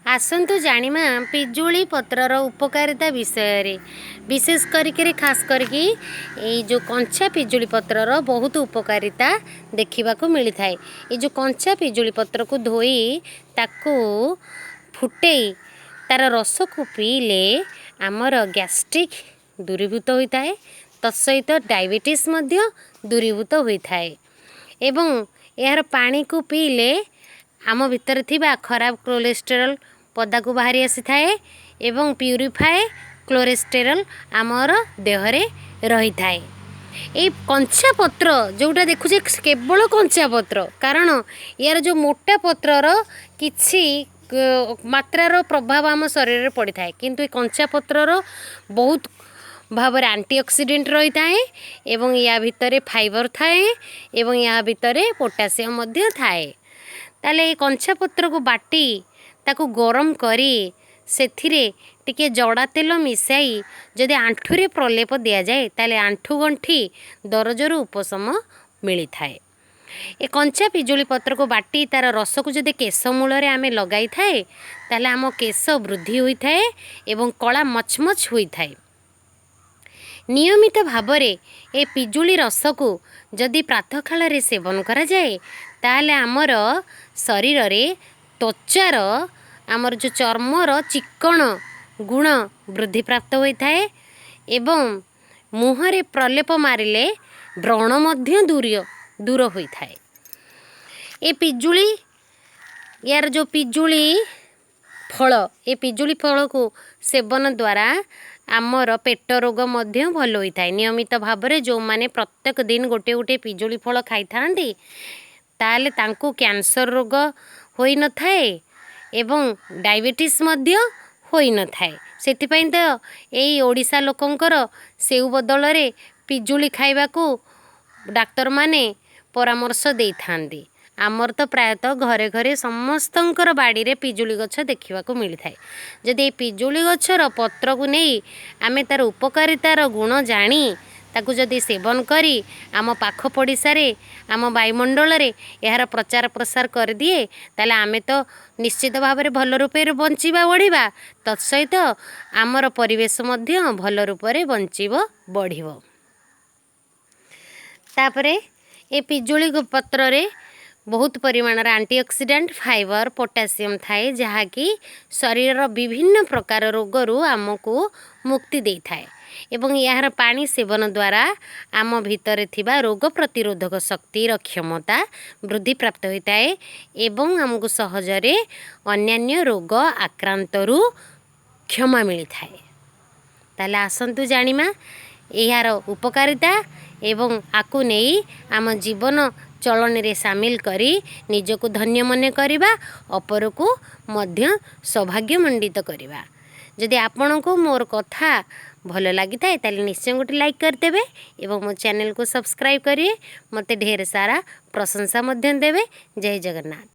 आसतु जानिमा पिजुली पत्रर उपकारिता विषय रे विशेष करिक खास करके जो कंचा पिजुली पत्रर बहुत उपकारिता देखा मिली थाए। ये जो कंचा पिजुली पत्र को धोई ताकू फुटे तार रस को पीले आमर गैस्ट्रिक दूरीभूत होता है, तत्सहित डायबिटीज मध्य दूरीभूत होता है। एवं यार पानी को पीले आम भितर थिबा खराब कोलेस्टेरोल पदा को बाहरी आसी थाए एवं प्यूरिफाए कोलेस्टेरोल आमर देहरे रही थाए। ए कंचा पत्र जोटा देखुचे केवल कंचा पत्र, कारण यार जो मोटा पत्रर किछि मात्रार प्रभाव आम शरीर में पड़ी थाए, किंतु कंचा पत्रर बहुत भाव एंटीऑक्सीडेंट रही थाए एवं या भितरे फाइबर थाए एवं या भितरे पोटासियम मध्य थाए। ताले ये कंचा पत्र को बाटी ताकू गरम करी सेथिरे टिके जड़ा तेल मिसाई जदि आंठुरे प्रलेप दिया जाए ताले आंठु गंठी दरजरू उपशम मिली थाए। ए कंचा पिजुली पत्र को बाटी तार रस को जदि केश मूल आमे लगाई थाए ताले आम केश वृद्धि होई थाए एवं कला मचमच होई थाए। नियमित भावरे ए पिजुली रस को जदि प्रातः काल सेवन करा जाए ताले आमर शरीर रे त्वचार आमर जो चर्मर चिक्कण गुण वृद्धि प्राप्त होता है एवं मुहरे प्रलेप मारिले व्रण मध्य दूर होता है। ए पिजुली यार जो पिजुली फल ए पिजुली फल को सेवन द्वारा आमर पेट रोग मध्य भल होता है। नियमित भाव में जो माने प्रत्येक दिन गोटे गोटे पिजुली फल खाई थांती ताले तांको कैंसर रोग होई न थाए एवं डायबिटीज मध्य होई न थाए। सेथिपई तो एई ओडिशा लोकंकर सेउ बदल रे पिजुली खाइबा को डाक्तर माने परामर्श देई थांती। आमर तो प्रायतः घरे घरे समस्तंकर बाड़ी रे पिजुली गछ देखा मिली थाए। जदि पिजुली गछर पत्र को नहीं आमे तार उपकारितार गुण जानी ताकू जदि सेवन करी आम पाख पड़िशा रे आम वायुमंडल रे यार प्रचार प्रसार कर दिए ताले आमे तो निश्चित भाव में भल रूपे बंचिबा बढ़िबा, तत्सहित आमर परिवेश मध्य भल रूपे बंचिब बढ़िबो। तापरे ए पिजुली पत्र रे बहुत परिमाणर एंटीऑक्सीडेंट फाइबर पोटासियम थाए जहाँकि शरीर विभिन्न प्रकार रोगरू आमको मुक्ति दे थाए एवं यार पानी सेवन द्वारा आम भितर थिबा रोग प्रतिरोधक शक्तिर क्षमता वृद्धि प्राप्त होता है एवं आमको सहजरे अन्यान्य रोग आक्रांतरू क्षमा मिली थाए। ताले आसंतु जानिमा यार उपकारिता एवं आकु नेई आम जीवन चलन रे सामिल करी निजको धन्य मने करिबा, अपर को मध्य सौभाग्यमंडित करिबा। जदि आपण को मोर कथा भल लगी थाए ताले निश्चय गोटे लाइक करदेवे एवं मो चैनल को सब्सक्राइब करिए, मते ढेर सारा प्रशंसा मध्य देवे। जय जगन्नाथ।